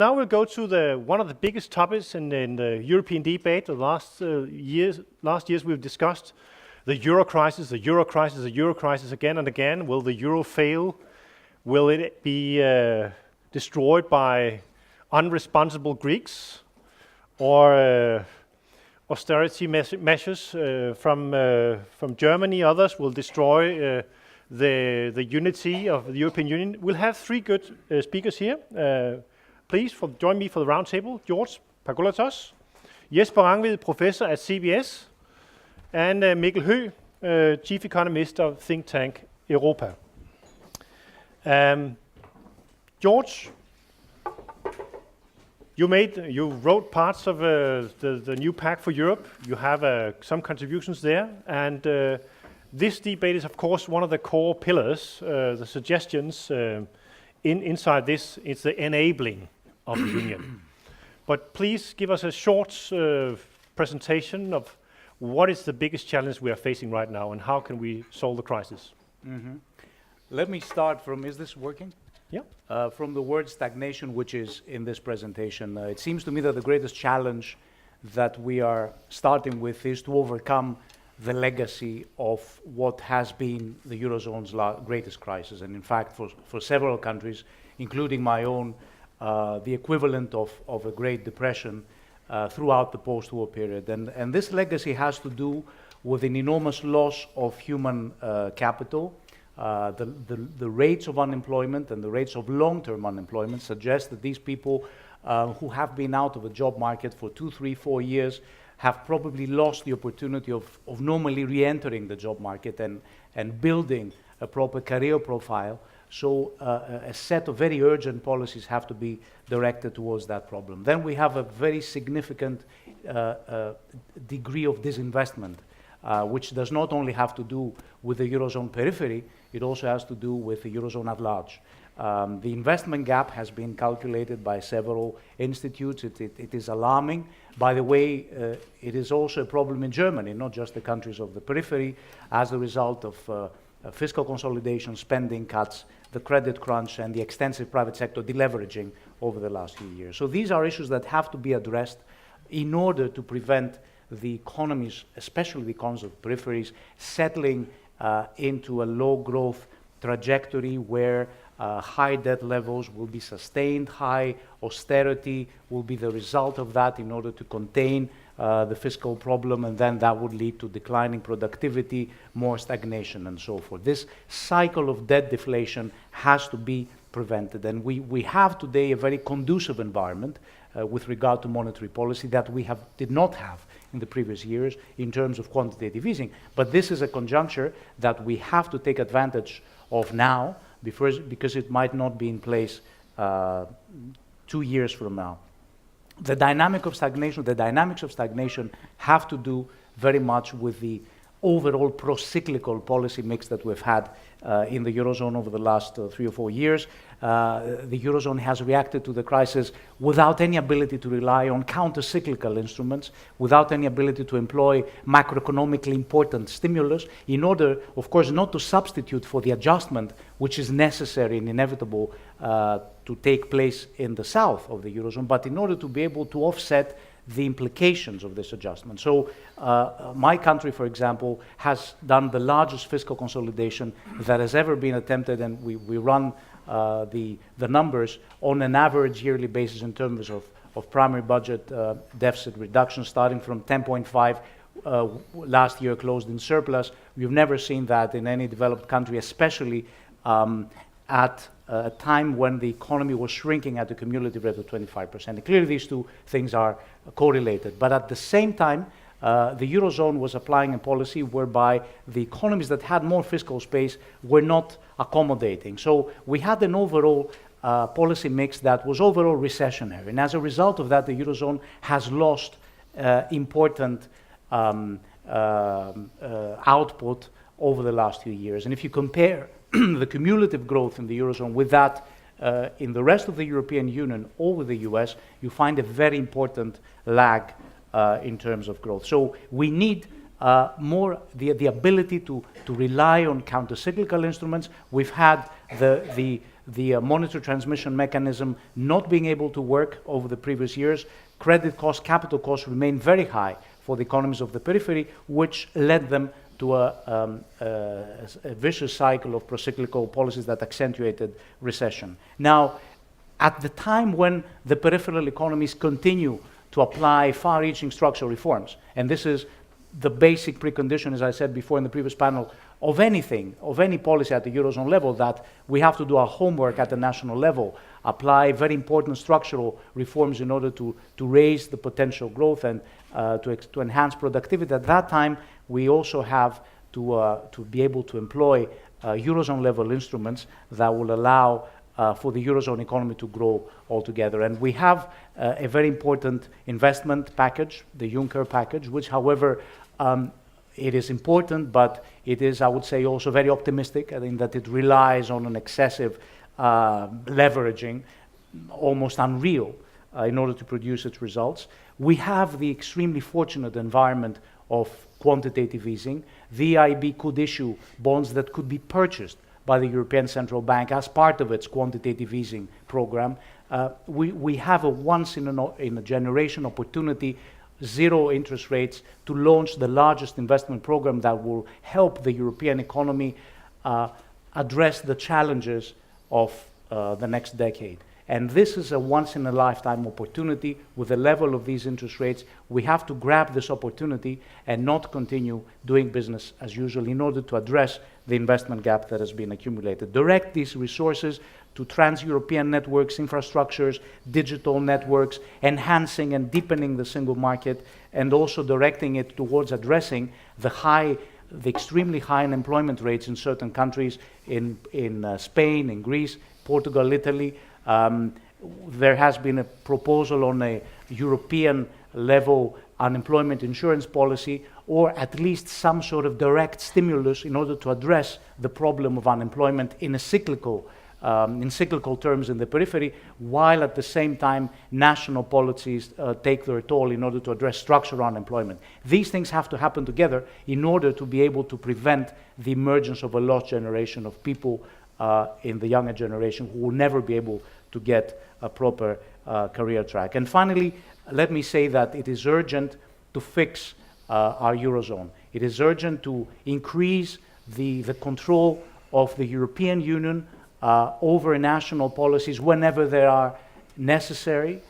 Now we'll go to one of the biggest topics in the European debate. The last years we've discussed the euro crisis, the euro crisis, the euro crisis again and again. Will the euro fail? Will it be destroyed by unresponsible Greeks, or austerity measures from Germany? Others will destroy the unity of the European Union. We'll have three good speakers here. Please join me for the roundtable. George Pagoulatos, Jesper Rangvid, professor at CBS, and Mikkel Høegh, chief economist of think tank EUROPA. George, you wrote parts of the new Pact for Europe. You have some contributions there, and this debate is, of course, one of the core pillars. The suggestions inside this, it's the enabling of the union. But please give us a short presentation of what is the biggest challenge we are facing right now, and how can we solve the crisis? Mm-hmm. Let me start from, is this working? Yeah. From the word stagnation, which is in this presentation. It seems to me that the greatest challenge that we are starting with is to overcome the legacy of what has been the Eurozone's greatest crisis. And in fact, for several countries, including my own, the equivalent of a Great Depression throughout the post-war period. And this legacy has to do with an enormous loss of human capital. The rates of unemployment and the rates of long-term unemployment suggest that these people who have been out of the job market for 2, 3, 4 years have probably lost the opportunity of normally re-entering the job market and building a proper career profile. So a set of very urgent policies have to be directed towards that problem. Then we have a very significant degree of disinvestment, which does not only have to do with the Eurozone periphery, it also has to do with the Eurozone at large. The investment gap has been calculated by several institutes. It is alarming. By the way, it is also a problem in Germany, not just the countries of the periphery, as a result of fiscal consolidation, spending cuts, the credit crunch, and the extensive private sector deleveraging over the last few years. So these are issues that have to be addressed in order to prevent the economies, especially the economies of peripheries, settling into a low growth trajectory where high debt levels will be sustained, high austerity will be the result of that in order to contain the fiscal problem, and then that would lead to declining productivity, more stagnation, and so forth. This cycle of debt deflation has to be prevented, and we have today a very conducive environment with regard to monetary policy that we did not have in the previous years in terms of quantitative easing. But this is a conjuncture that we have to take advantage of now, because it might not be in place 2 years from now. The dynamics of stagnation have to do very much with the overall pro-cyclical policy mix that we've had in the Eurozone over the last 3 or 4 years. The Eurozone has reacted to the crisis without any ability to rely on counter-cyclical instruments, without any ability to employ macroeconomically important stimulus, in order, of course, not to substitute for the adjustment which is necessary and inevitable to take place in the south of the Eurozone, but in order to be able to offset the implications of this adjustment. So my country, for example, has done the largest fiscal consolidation that has ever been attempted, and we run the numbers on an average yearly basis in terms of primary budget deficit reduction, starting from 10.5 last year closed in surplus. We've never seen that in any developed country, especially at a time when the economy was shrinking at a cumulative rate of 25%. And clearly these two things are correlated. But at the same time, the Eurozone was applying a policy whereby the economies that had more fiscal space were not accommodating. So we had an overall policy mix that was overall recessionary. And as a result of that, the Eurozone has lost important output over the last few years. And if you compare the cumulative growth in the Eurozone with that in the rest of the European Union or with the US, you find a very important lag in terms of growth. So we need more the ability to rely on counter-cyclical instruments. We've had the the monetary transmission mechanism not being able to work over the previous years, credit costs, capital costs remain very high for the economies of the periphery, which led them to a vicious cycle of procyclical policies that accentuated recession. Now, at the time when the peripheral economies continue to apply far-reaching structural reforms, and this is the basic precondition, as I said before in the previous panel, of anything, of any policy at the Eurozone level, that we have to do our homework at the national level, apply very important structural reforms in order to raise the potential growth and to enhance productivity. At that time, we also have to be able to employ Eurozone level instruments that will allow for the Eurozone economy to grow altogether. And we have a very important investment package, the Juncker package, which, however, it is important, but it is, I would say, also very optimistic. I think that it relies on an excessive leveraging, almost unreal, in order to produce its results. We have the extremely fortunate environment of quantitative easing. The EIB could issue bonds that could be purchased by the European Central Bank as part of its quantitative easing program. We have a once-in-a-generation opportunity, zero interest rates, to launch the largest investment program that will help the European economy address the challenges of the next decade. And this is a once-in-a-lifetime opportunity. With the level of these interest rates, we have to grab this opportunity and not continue doing business as usual in order to address the investment gap that has been accumulated. Direct these resources to trans-European networks, infrastructures, digital networks, enhancing and deepening the single market, and also directing it towards addressing the extremely high unemployment rates in certain countries, in Spain, in Greece, Portugal, Italy. There has been a proposal on a European level unemployment insurance policy, or at least some sort of direct stimulus in order to address the problem of unemployment in cyclical terms in the periphery, while at the same time national policies take their toll in order to address structural unemployment. These things have to happen together in order to be able to prevent the emergence of a lost generation of people in the younger generation who will never be able to get a proper career track. And finally, let me say that it is urgent to fix our Eurozone. It is urgent to increase the control of the European Union over national policies whenever they are necessary,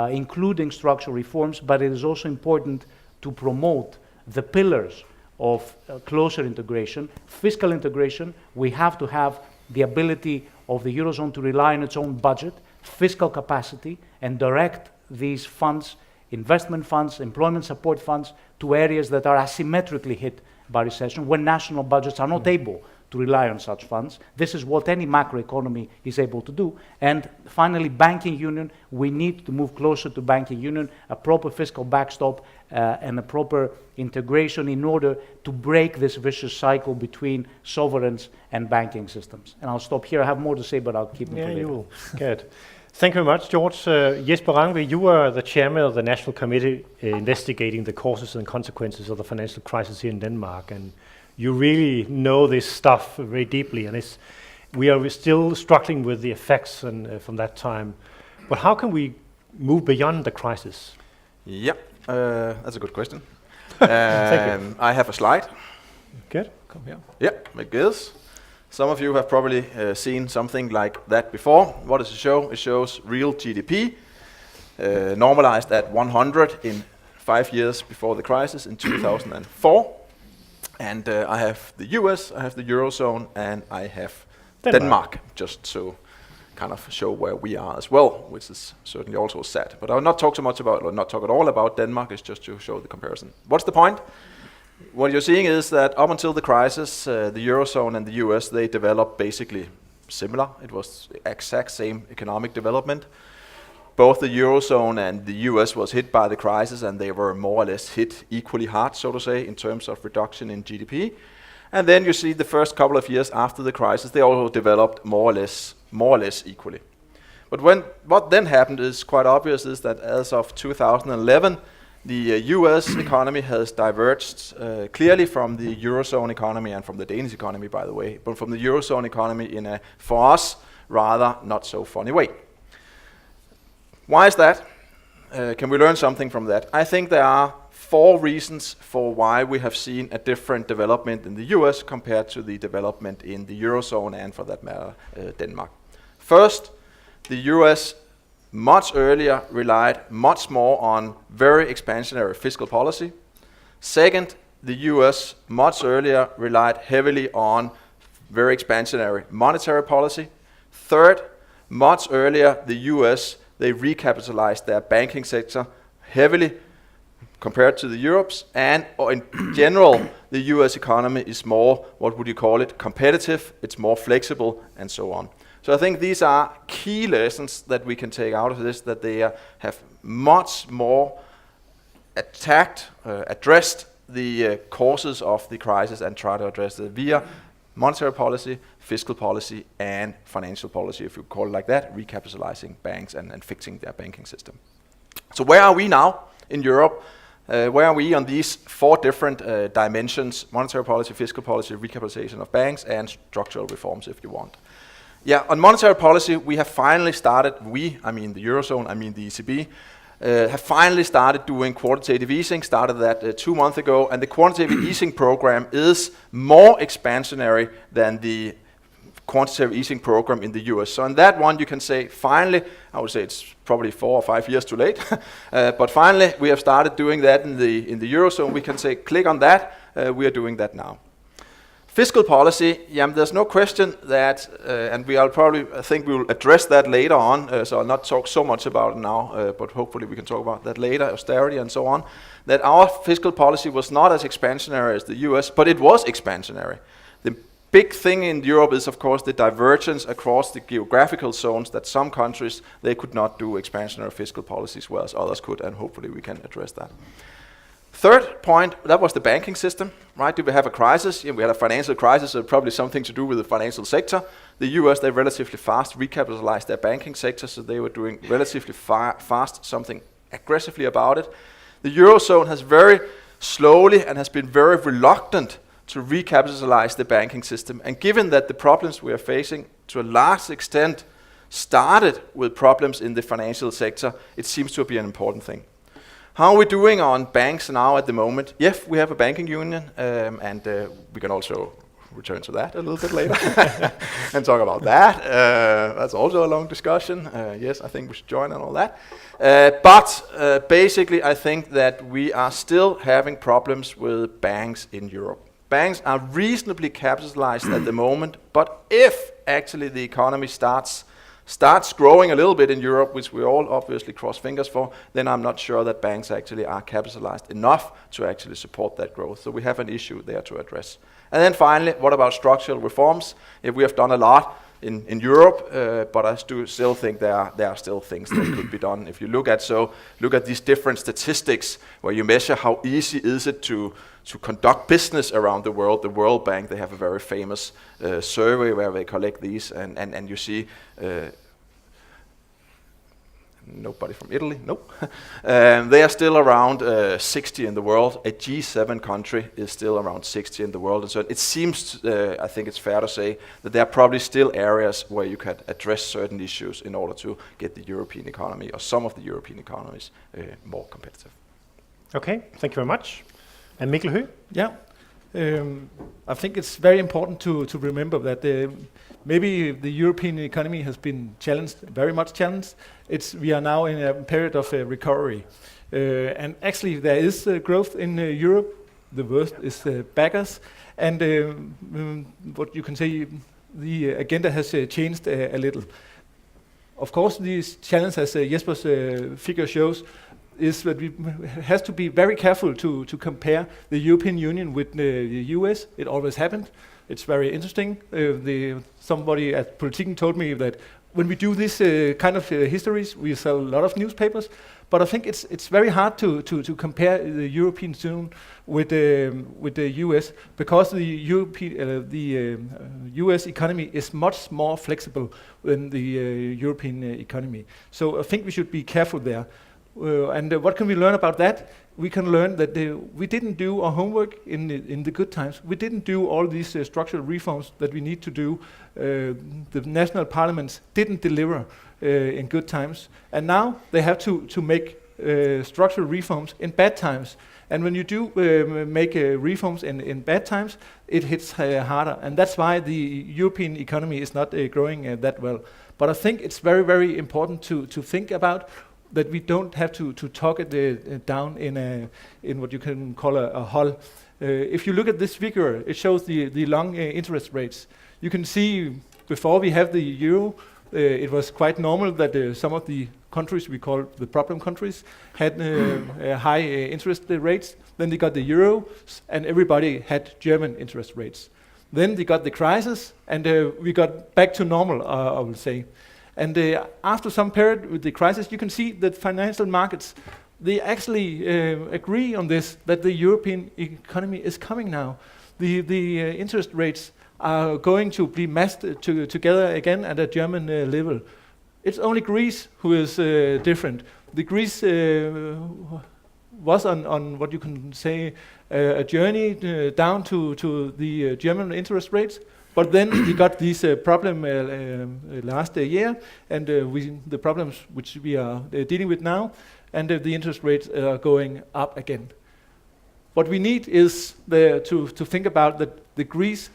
including structural reforms, but it is also important to promote the pillars of closer integration. Fiscal integration, we have to have the ability of the Eurozone to rely on its own budget, fiscal capacity, and direct these funds, investment funds, employment support funds, to areas that are asymmetrically hit by recession, when national budgets are not able to rely on such funds. This is what any macroeconomy is able to do. And finally, banking union, we need to move closer to banking union, a proper fiscal backstop, and a proper integration in order to break this vicious cycle between sovereigns and banking systems. And I'll stop here. I have more to say, but I'll keep them for later. You will. Good. Thank you very much, George. Jesper Rangvid, you were the chairman of the National Committee investigating the causes and consequences of the financial crisis here in Denmark, and you really know this stuff very deeply, and we are still struggling with the effects from that time. But how can we move beyond the crisis? Yeah, that's a good question. Thank you. I have a slide. Good. Come here. Yeah, like this. Some of you have probably seen something like that before. What does it show? It shows real GDP, normalized at 100 in 5 years before the crisis in 2004. And I have the US, I have the Eurozone, and I have Denmark, just to kind of show where we are as well, which is certainly also sad. But I will not talk so much about, or not talk at all about Denmark, it's just to show the comparison. What's the point? What you're seeing is that up until the crisis, the Eurozone and the US, they developed basically similar. It was the exact same economic development. Both the Eurozone and the US was hit by the crisis, and they were more or less hit equally hard, so to say, in terms of reduction in GDP. And then you see the first couple of years after the crisis, they also developed more or less equally. But what then happened is quite obvious, is that as of 2011, the US economy has diverged clearly from the Eurozone economy and from the Danish economy, by the way, but from the Eurozone economy in a, for us, rather not so funny way. Why is that? Can we learn something from that? I think there are 4 reasons for why we have seen a different development in the US compared to the development in the Eurozone and, for that matter, Denmark. First, the US much earlier relied much more on very expansionary fiscal policy. Second, the US much earlier relied heavily on very expansionary monetary policy. Third, much earlier the US, they recapitalized their banking sector heavily compared to the Europe's, and in general, the US economy is more, what would you call it, competitive, it's more flexible, and so on. So I think these are key lessons that we can take out of this, that they have much more addressed the causes of the crisis and try to address it via monetary policy, fiscal policy, and financial policy, if you call it like that, recapitalizing banks and fixing their banking system. So where are we now in Europe? Where are we on these 4 different dimensions: monetary policy, fiscal policy, recapitalization of banks, and structural reforms, if you want? Yeah, on monetary policy, we have finally started, I mean the Eurozone, I mean the ECB, have finally started doing quantitative easing, started that 2 months ago, and the quantitative easing program is more expansionary than the quantitative easing program in the US. So on that one, you can say, finally, I would say it's probably 4 or 5 years too late, but finally we have started doing that in the Eurozone. We can say, click on that, we are doing that now. Fiscal policy, there's no question that, and I think we will address that later on, so I'll not talk so much about it now, but hopefully we can talk about that later, austerity and so on, that our fiscal policy was not as expansionary as the US, but it was expansionary. The big thing in Europe is, of course, the divergence across the geographical zones, that some countries, they could not do expansionary fiscal policies whereas others could, and hopefully we can address that. Third point, that was the banking system, right? Did we have a crisis? Yeah, we had a financial crisis, so probably something to do with the financial sector. The US, they relatively fast recapitalized their banking sector, so they were doing relatively fast something aggressively about it. The Eurozone has very slowly and has been very reluctant to recapitalize the banking system. And given that the problems we are facing to a large extent started with problems in the financial sector, it seems to be an important thing. How are we doing on banks now at the moment? Yes, we have a banking union, and we can also return to that a little bit later and talk about that. That's also a long discussion. Yes, I think we should join on all that. But basically, I think that we are still having problems with banks in Europe. Banks are reasonably capitalized at the moment, but if actually the economy starts growing a little bit in Europe, which we all obviously cross fingers for, then I'm not sure that banks actually are capitalized enough to actually support that growth. So we have an issue there to address. And then finally, what about structural reforms? If we have done a lot in Europe, but I still think there are still things that could be done. If you look at these different statistics where you measure how easy is it to conduct business around the world. The World Bank, they have a very famous survey where they collect these, and you see nobody from Italy, nope. They are still around 60 in the world. A G7 country is still around 60 in the world, and so it seems, I think it's fair to say, that there are probably still areas where you could address certain issues in order to get the European economy, or some of the European economies, more competitive. Okay, thank you very much. And Mikkel Høegh? Yeah, I think it's very important to remember that maybe the European economy has been challenged, very much challenged. We are now in a period of recovery. And actually there is growth in Europe. The worst is back us. And what you can say, the agenda has changed a little. Of course, these challenges, as Jesper's figure shows, is that we has to be very careful to compare the European Union with the US. It always happened. It's very interesting. Somebody at Politiken told me that when we do this kind of histories, we sell a lot of newspapers. But I think it's very hard to compare the European Union with the US, because the US economy is much more flexible than the European economy. So I think we should be careful there. And what can we learn about that? We can learn that we didn't do our homework in the good times. We didn't do all these structural reforms that we need to do. The national parliaments didn't deliver in good times. And now they have to make structural reforms in bad times. And when you do make reforms in bad times, it hits harder. And that's why the European economy is not growing that well. But I think it's very, very important to think about that we don't have to talk it down in what you can call a hull. If you look at this figure, it shows the long interest rates. You can see before we have the euro, it was quite normal that some of the countries we call the problem countries had high interest rates. Then they got the euro, and everybody had German interest rates. Then they got the crisis, and we got back to normal, I will say. And after some period with the crisis, you can see that financial markets, they actually agree on this, that the European economy is coming now. The interest rates are going to be matched together again at a German level. It's only Greece who is different. The Greece was on what you can say a journey down to the German interest rates. But then we got this problem last year, and the problems which we are dealing with now, and the interest rates are going up again. What we need is to think about that the Greece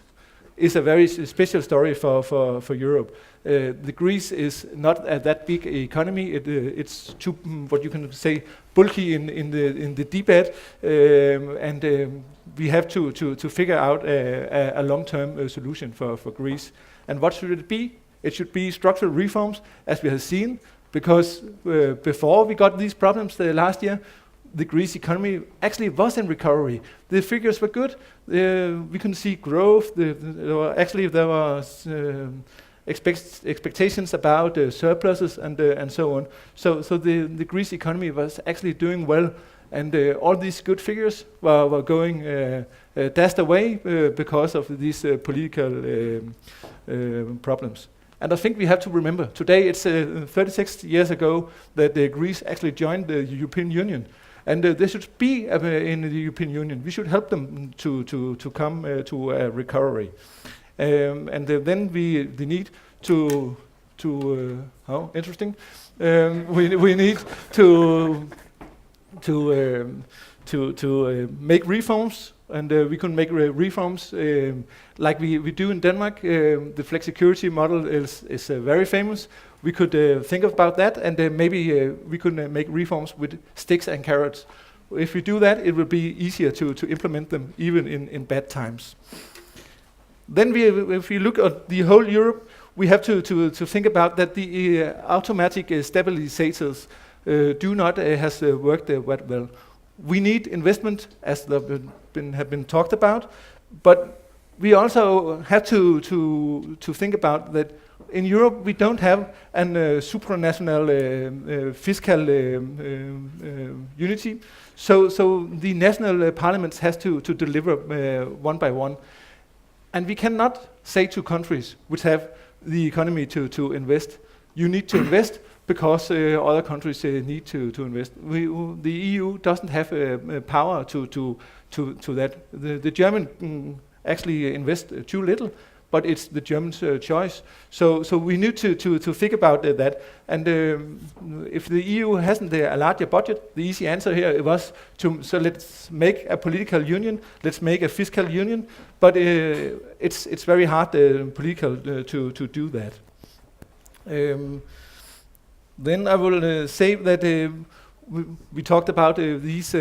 is a very special story for Europe. The Greece is not that big economy. It's too what you can say bulky in the debate, and we have to figure out a long-term solution for Greece. And what should it be? It should be structural reforms, as we have seen, because before we got these problems last year, the Greece economy actually was in recovery. The figures were good. We can see growth. There was expectations about surpluses and so on. So the Greece economy was actually doing well, and all these good figures were going dashed away because of these political problems. And I think we have to remember, today it's 36 years ago that Greece actually joined the European Union. And they should be in the European Union. We should help them to come to a recovery. And then we need to how interesting. We need to make reforms, and we can make reforms like we do in Denmark. The flexicurity model is very famous. We could think about that, and maybe we could make reforms with sticks and carrots. If we do that, it will be easier to implement them even in bad times. Then if we look at the whole Europe, we have to think about that the automatic stabilizers do not has worked that well. We need investment, as have been talked about, but we also have to think about that in Europe we don't have a supranational fiscal unity. So the national parliaments has to deliver one by one. And we cannot say to countries which have the economy to invest, you need to invest because other countries need to invest. The EU doesn't have power to that. The German actually invest too little, but it's the Germans' choice. So we need to think about that. And if the EU hasn't a larger budget, the easy answer here was so let's make a political union, let's make a fiscal union, but it's very hard political to do that. Then I will say that we talked about these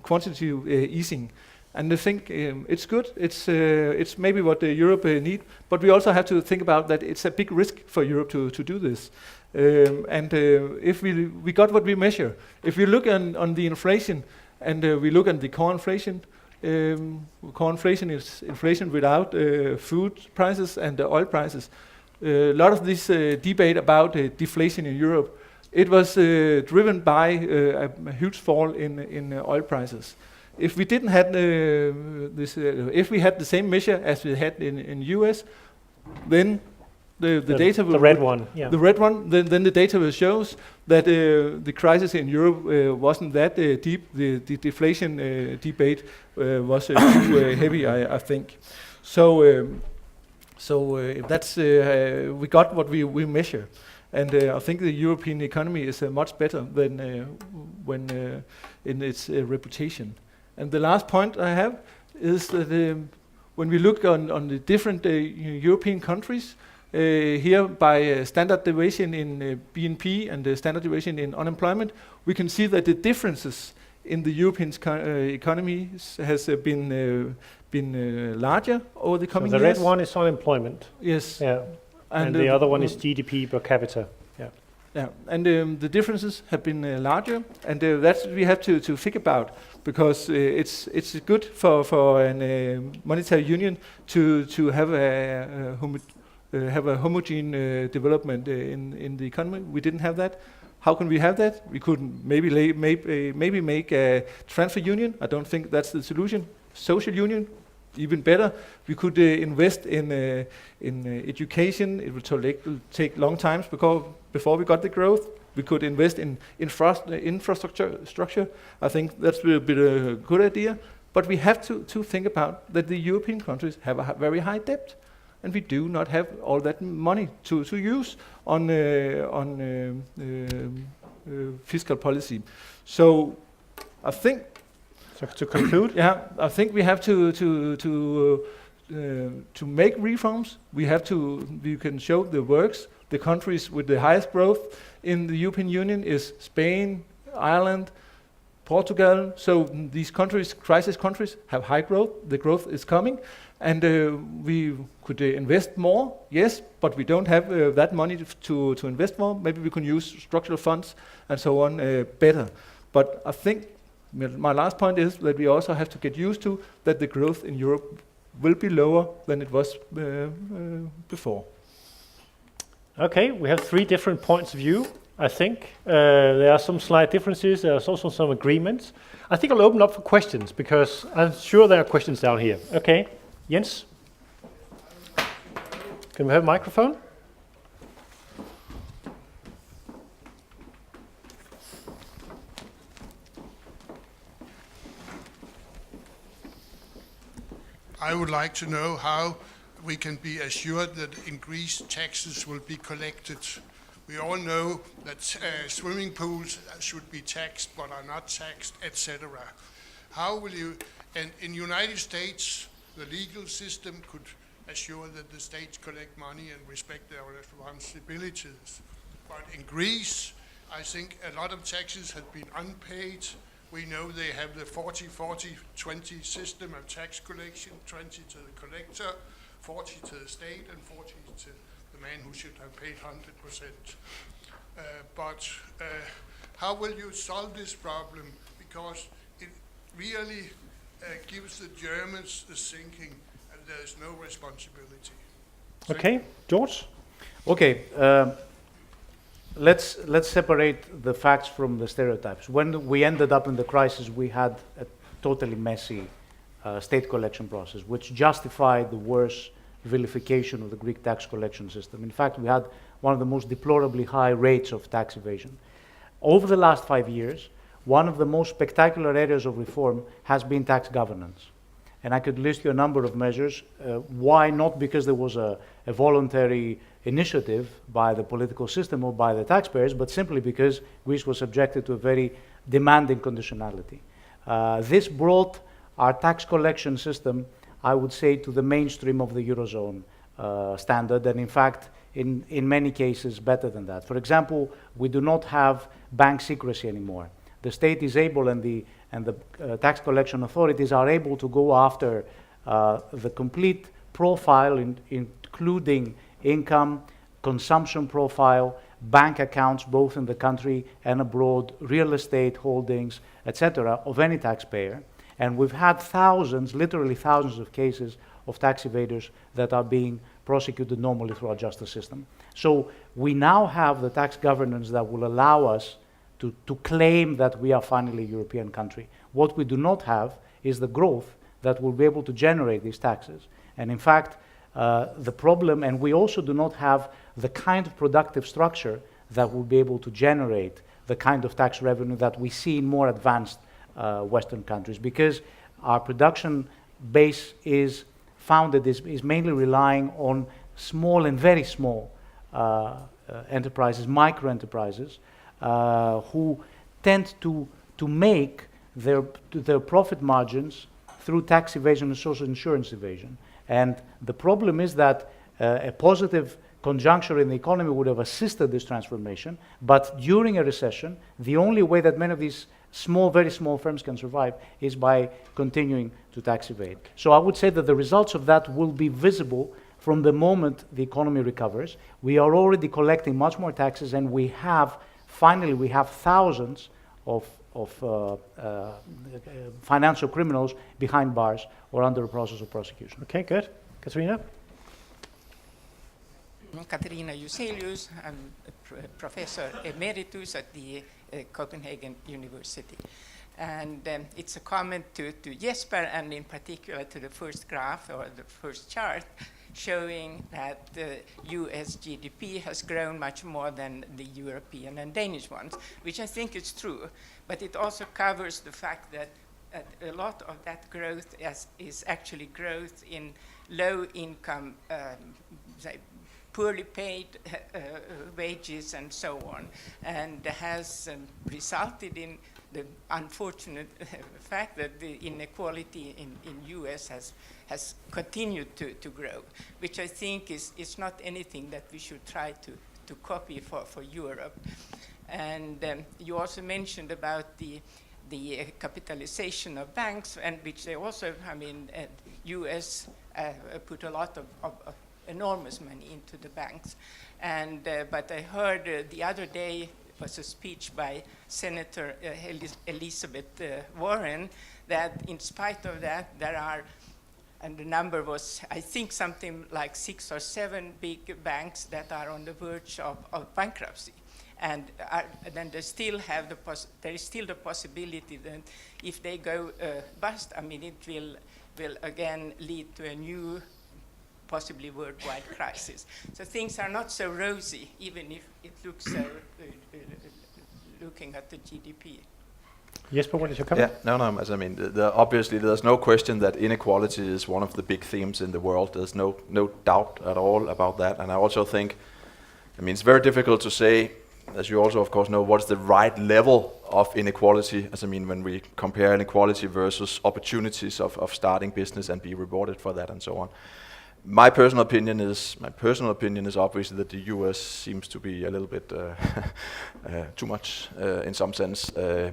quantitative easing. And I think it's good. It's maybe what Europe need, but we also have to think about that it's a big risk for Europe to do this. If we got what we measure, if we look on the inflation and we look at the core inflation is inflation without food prices and oil prices. A lot of this debate about deflation in Europe, it was driven by a huge fall in oil prices. If we didn't have if we had the same measure as we had in US, then the data will the red one, yeah. The red one, then the data will shows that the crisis in Europe wasn't that deep. The deflation debate was too heavy, I think. So that's we got what we measure, and I think the European economy is much better than when in its reputation. And the last point I have is that when we look on the different European countries, here by standard deviation in BNP and the standard deviation in unemployment, we can see that the differences in the European economies has been larger over the coming So the years. red one is unemployment. Yes. Yeah. And the other one is GDP per capita. Yeah. Yeah, and the differences have been larger, and that's what we have to think about, because it's good for a monetary union to have a homogeneous development in the economy. We didn't have that. How can we have that? We could maybe make a transfer union. I don't think that's the solution. Social union, even better. We could invest in education. It will take long times before we got the growth. We could invest in infrastructure. I think that's a bit a good idea. But we have to think about that the European countries have a very high debt, and we do not have all that money to use on fiscal policy. So I think. So to conclude, yeah, I think we have to make reforms. We can show the works. The countries with the highest growth in the European Union is Spain, Ireland, Portugal. So these countries, crisis countries, have high growth. The growth is coming, and we could invest more. Yes, but we don't have that money to invest more. Maybe we can use structural funds and so on better. But I think. My last point is that we also have to get used to that the growth in Europe will be lower than it was before. okay, we have three different points of view, I think. There are some slight differences. There's also some agreements. I think I'll open up for questions, because I'm sure there are questions down here. Okay, Jens? Can we have a microphone? I would like to know how we can be assured that increased taxes will be collected. We all know that swimming pools should be taxed but are not taxed, etc. How will you, and in United States, the legal system could assure that the states collect money and respect their responsibilities. But in Greece, I think a lot of taxes have been unpaid. We know they have the 40-40-20 system of tax collection, 20 to the collector, 40 to the state, and 40 to the man who should have paid 100%. But how will you solve this problem? Because it really gives the Germans the thinking that there's no responsibility. Okay, George? Okay. Let's separate the facts from the stereotypes. When we ended up in the crisis, we had a totally messy state collection process, which justified the worst vilification of the Greek tax collection system. In fact, we had one of the most deplorably high rates of tax evasion. Over the last 5 years, one of the most spectacular areas of reform has been tax governance. And I could list you a number of measures. Why? Not because there was a voluntary initiative by the political system or by the taxpayers, but simply because Greece was subjected to a very demanding conditionality. This brought our tax collection system, I would say, to the mainstream of the Eurozone standard, and in fact, in many cases, better than that. For example, we do not have bank secrecy anymore. The state is able, and the tax collection authorities are able to go after the complete profile, including income, consumption profile, bank accounts both in the country and abroad, real estate holdings, etc., of any taxpayer. And we've had thousands, literally thousands of cases of tax evaders that are being prosecuted normally through our justice system. So we now have the tax governance that will allow us to claim that we are finally a European country. What we do not have is the growth that will be able to generate these taxes. And in fact, The problem, and we also do not have the kind of productive structure that will be able to generate the kind of tax revenue that we see in more advanced Western countries, because our production base is founded, is mainly relying on small and very small enterprises, micro-enterprises, who tend to make their profit margins through tax evasion and social insurance evasion. And the problem is that a positive conjuncture in the economy would have assisted this transformation, but during a recession, the only way that many of these small, very small firms can survive is by continuing to tax evade. So I would say that the results of that will be visible from the moment the economy recovers. We are already collecting much more taxes, and we have thousands of financial criminals behind bars or under a process of prosecution. Okay, good. Katarina? Katarina Juselius, I'm a professor emeritus at the Copenhagen University. And it's a comment to Jesper, and in particular to the first graph or the first chart, showing that the US GDP has grown much more than the European and Danish ones, which I think is true. But it also covers the fact that a lot of that growth is actually growth in low-income, poorly paid wages and so on, and has resulted in the unfortunate fact that the inequality in US has continued to grow, which I think is not anything that we should try to copy for Europe. And you also mentioned about the capitalization of banks, and which they also, I mean, US put a lot of enormous money into the banks. And but I heard the other day was a speech by Senator Elizabeth Warren that in spite of that there are, and the number was I think something like 6 or 7 big banks that are on the verge of bankruptcy. And then they still have there is still the possibility that if they go bust, I mean, it will again lead to a new, possibly worldwide crisis. So things are not so rosy, even if it looks so, looking at the GDP. Jesper, what is your comment? Yeah, no. As I mean, obviously there's no question that inequality is one of the big themes in the world. There's no doubt at all about that. And I also think, I mean, it's very difficult to say, as you also of course know, what's the right level of inequality, as I mean, when we compare inequality versus opportunities of starting business and be rewarded for that and so on. My personal opinion is obviously that the US seems to be a little bit too much in some sense. The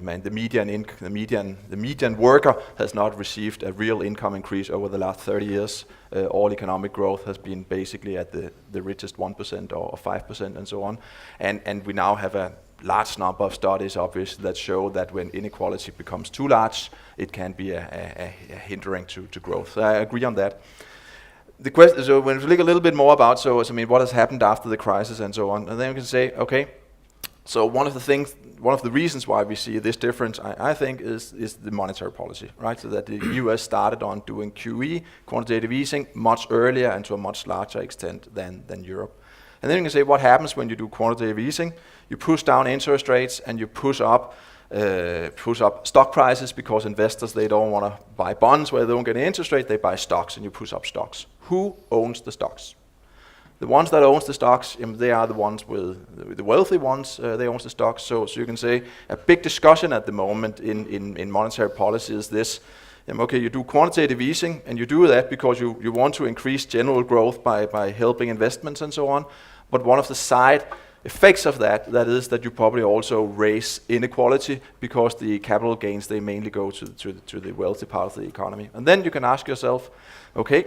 median worker has not received a real income increase over the last 30 years. All economic growth has been basically at the richest 1% or 5% and so on. And we now have a large number of studies, obviously, that show that when inequality becomes too large, it can be a hindering to growth. So I agree on that. The question, so when we look a little bit more about, I mean, what has happened after the crisis and so on, and then we can say, okay, so one of the reasons why we see this difference, I think, is the monetary policy, right? So that the US started on doing QE, quantitative easing, much earlier and to a much larger extent than Europe. And then you can say, what happens when you do quantitative easing? You push down interest rates and you push up stock prices, because investors, they don't want to buy bonds where they don't get an interest rate, they buy stocks, and you push up stocks. Who owns the stocks? The ones that owns the stocks, they are the ones with the wealthy ones, they own the stocks. So you can say a big discussion at the moment in monetary policy is this. Okay, you do quantitative easing, and you do that because you want to increase general growth by helping investments and so on. But one of the side effects of that is that you probably also raise inequality, because the capital gains, they mainly go to the wealthy part of the economy. And then you can ask yourself, okay,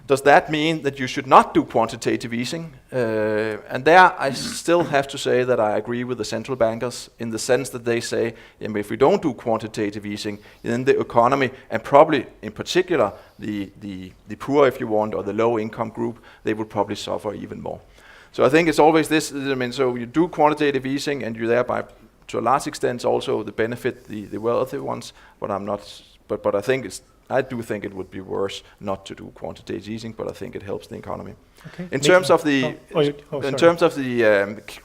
does that mean that you should not do quantitative easing? And there I still have to say that I agree with the central bankers, in the sense that they say, if we don't do quantitative easing, then the economy, and probably in particular the poor, if you want, or the low income group, they would probably suffer even more. So I think it's always this, I mean, so you do quantitative easing, and you thereby, to a large extent, also the benefit the wealthy ones, but I think I do think it would be worse not to do quantitative easing, but I think it helps the economy. Okay. In terms of the sorry.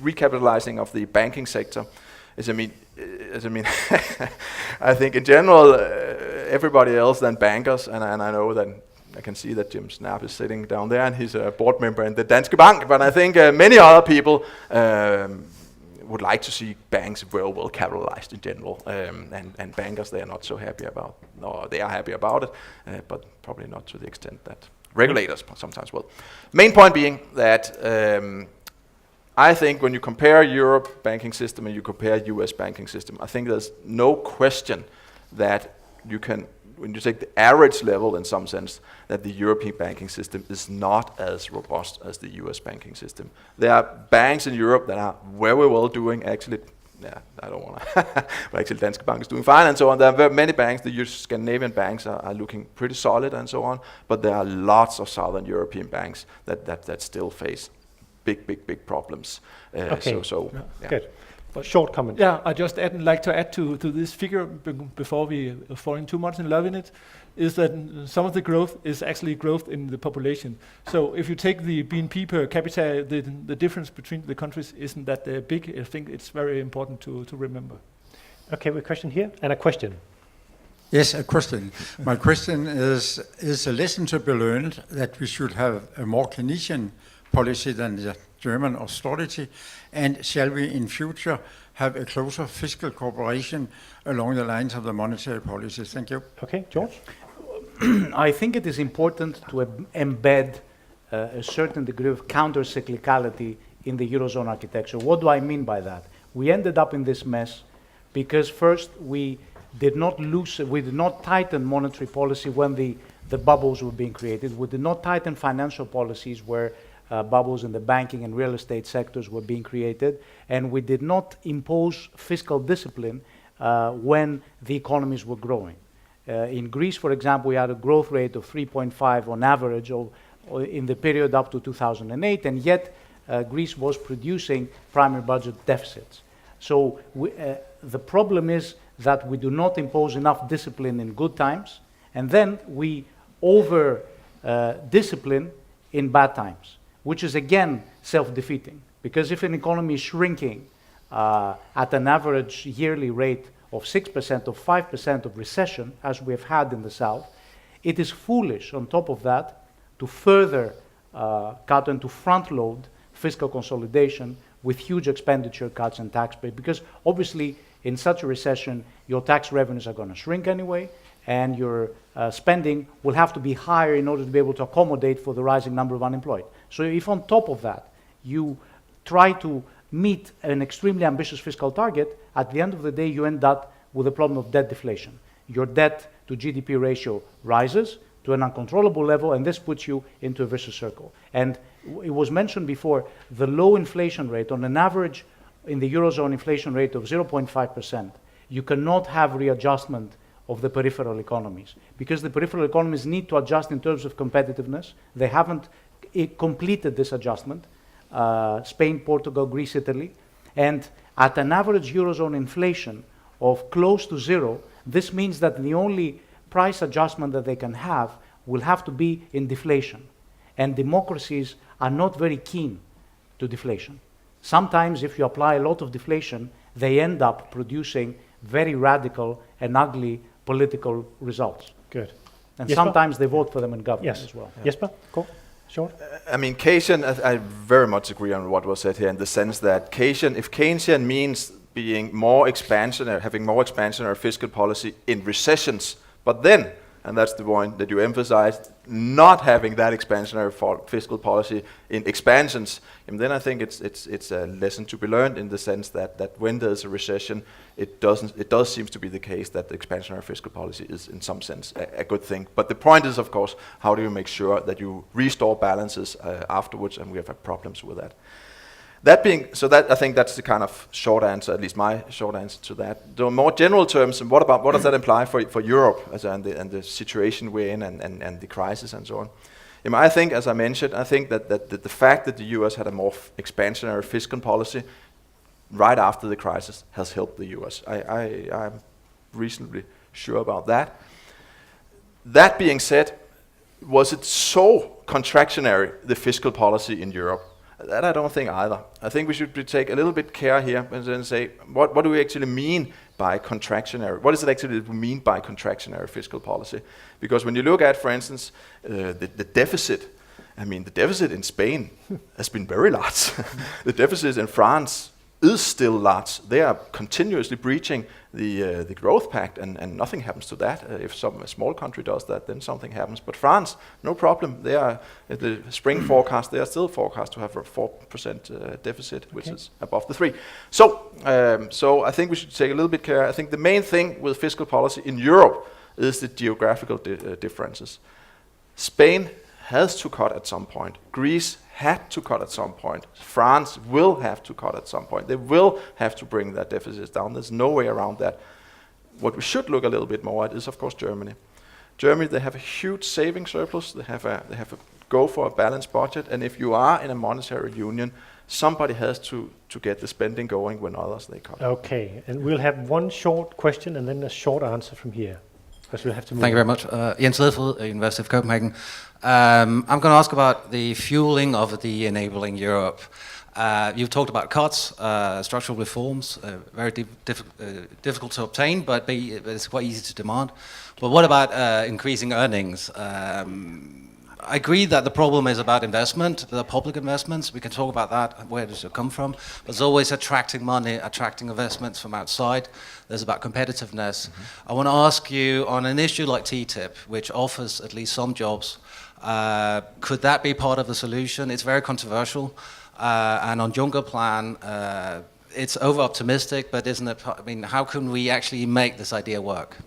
recapitalizing of the banking sector, I mean, I think in general, everybody else than bankers, and I know that I can see that Jim Snap is sitting down there, and he's a board member in the Danske Bank. But I think many other people would like to see banks well capitalized in general, and bankers they are not so happy about. No, they are happy about it, but probably not to the extent that regulators sometimes will. Main point being that I think when you compare Europe banking system and you compare US banking system, I think there's no question that you can, when you take the average level in some sense, that the European banking system is not as robust as the US banking system. There are banks in Europe that are very well doing, actually, I don't want to, but actually Danske Bank is doing fine and so on. There are many banks, the Scandinavian banks are looking pretty solid and so on, but there are lots of Southern European banks that still face big problems. Okay. Yeah. Good. Short comment. Yeah, I just like to add to this figure before we are falling too much in love in it, is that some of the growth is actually growth in the population. So if you take the BNP per capita, the difference between the countries isn't that big. I think it's very important to remember. Okay, we have a question here and a question. Yes, a question. My question is a lesson to be learned that we should have a more Keynesian policy than the German austerity, and shall we in future have a closer fiscal cooperation along the lines of the monetary policy? Thank you. Okay, George? I think it is important to embed a certain degree of counter-cyclicality in the Eurozone architecture. What do I mean by that? We ended up in this mess because first we did not tighten monetary policy when the bubbles were being created. We did not tighten financial policies where bubbles in the banking and real estate sectors were being created, and we did not impose fiscal discipline when the economies were growing. In Greece, for example, we had a growth rate of 3.5 on average in the period up to 2008, and yet Greece was producing primary budget deficits. So the problem is that we do not impose enough discipline in good times, and then we over-discipline in bad times, which is again self-defeating. Because if an economy is shrinking at an average yearly rate of 6% or 5% of recession, as we have had in the South, it is foolish on top of that to further cut and to front-load fiscal consolidation with huge expenditure cuts and tax pay, because obviously in such a recession, your tax revenues are going to shrink anyway, and your spending will have to be higher in order to be able to accommodate for the rising number of unemployed. So if on top of that, you try to meet an extremely ambitious fiscal target, at the end of the day, you end up with a problem of debt deflation. Your debt to GDP ratio rises to an uncontrollable level, and this puts you into a vicious circle. And it was mentioned before, the low inflation rate, on an average in the Eurozone inflation rate of 0.5%, you cannot have readjustment of the peripheral economies, because the peripheral economies need to adjust in terms of competitiveness. They haven't completed this adjustment. Spain, Portugal, Greece, Italy. And at an average Eurozone inflation of close to zero, this means that the only price adjustment that they can have will have to be in deflation. And democracies are not very keen to deflation. Sometimes if you apply a lot of deflation, they end up producing very radical and ugly political results. Good. And Jesper? sometimes they vote for them in government as well. Yeah. Jesper, go. Short. I mean, Keynesian, I very much agree on what was said here in the sense that if Keynesian means being more expansionary, having more expansionary fiscal policy in recessions, but then, and that's the point that you emphasized, not having that expansionary fiscal policy in expansions, and then I think it's a lesson to be learned in the sense that when there's a recession, it does seem to be the case that the expansionary fiscal policy is in some sense a good thing. But the point is, of course, how do you make sure that you restore balances afterwards, and we have had problems with that. I think that's the kind of short answer, at least my short answer to that. The more general terms, what does that imply for Europe and the situation we're in and the crisis and so on? I think, as I mentioned, I think that the fact that the US had a more expansionary fiscal policy right after the crisis has helped the US. I'm reasonably sure about that. That being said, was it so contractionary, the fiscal policy in Europe? That I don't think either. I think we should take a little bit care here and then say, what do we actually mean by contractionary? What is it actually that we mean by contractionary fiscal policy? Because when you look at, for instance, the deficit, I mean, the deficit in Spain has been very large. The deficit in France is still large. They are continuously breaching the growth pact, and nothing happens to that. If a small country does that, then something happens. But France, no problem. They are at the spring forecast. They are still forecast to have a 4% deficit, which is above the 3. So I think we should take a little bit care. I think the main thing with fiscal policy in Europe is the geographical differences. Spain has to cut at some point. Greece had to cut at some point. France will have to cut at some point. They will have to bring their deficits down. There's no way around that. What we should look a little bit more at is, of course, Germany. Germany, they have a huge saving surplus. They have a go for a balanced budget. And if you are in a monetary union, somebody has to get the spending going when others they cut. Okay, and we'll have one short question and then a short answer from here. Because we'll have to move. Thank you very much. Jens Ledford, University of Copenhagen. I'm going to ask about the fueling of the enabling Europe. You've talked about cuts, structural reforms, very difficult to obtain, but it's quite easy to demand. But what about increasing earnings? I agree that the problem is about investment, the public investments. We can talk about that, where does it come from? But it's always attracting money, attracting investments from outside. There's about competitiveness. I want to ask you, on an issue like TTIP, which offers at least some jobs, could that be part of the solution? It's very controversial. And on Juncker plan, it's over-optimistic, but isn't it? I mean, how can we actually make this idea work?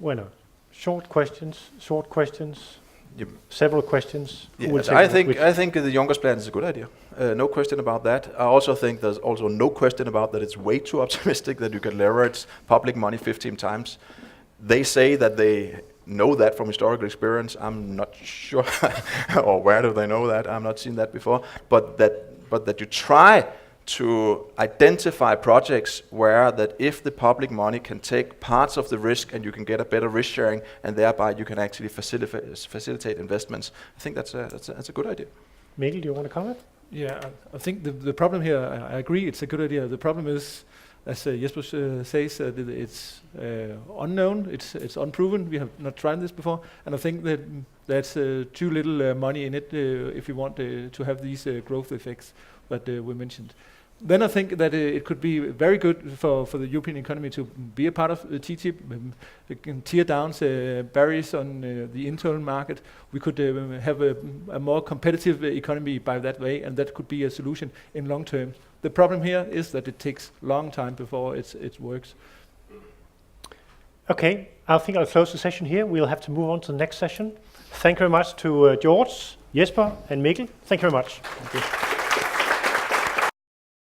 Bueno, short questions. Yep. Several questions. Yes, I think the Juncker's plan is a good idea. No question about that. I also think there's also no question about that it's way too optimistic that you can leverage public money 15 times. They say that they know that from historical experience. I'm not sure, or where do they know that? I've not seen that before. But that you try to identify projects where that if the public money can take parts of the risk and you can get a better risk sharing, and thereby you can actually facilitate investments. I think that's a good idea. Mikkel, do you want to comment? Yeah, I think the problem here, I agree, it's a good idea. The problem is, as Jesper says, it's unknown, it's unproven. We have not tried this before, and I think that that's too little money in it if you want to have these growth effects that we mentioned. Then I think that it could be very good for the European economy to be a part of TTIP. It can tear down barriers on the internal market. We could have a more competitive economy by that way, and that could be a solution in long term. The problem here is that it takes long time before it works. Okay, I think I'll close the session here. We'll have to move on to the next session. Thank you very much to George, Jesper, and Mikkel. Thank you very much. Thank you.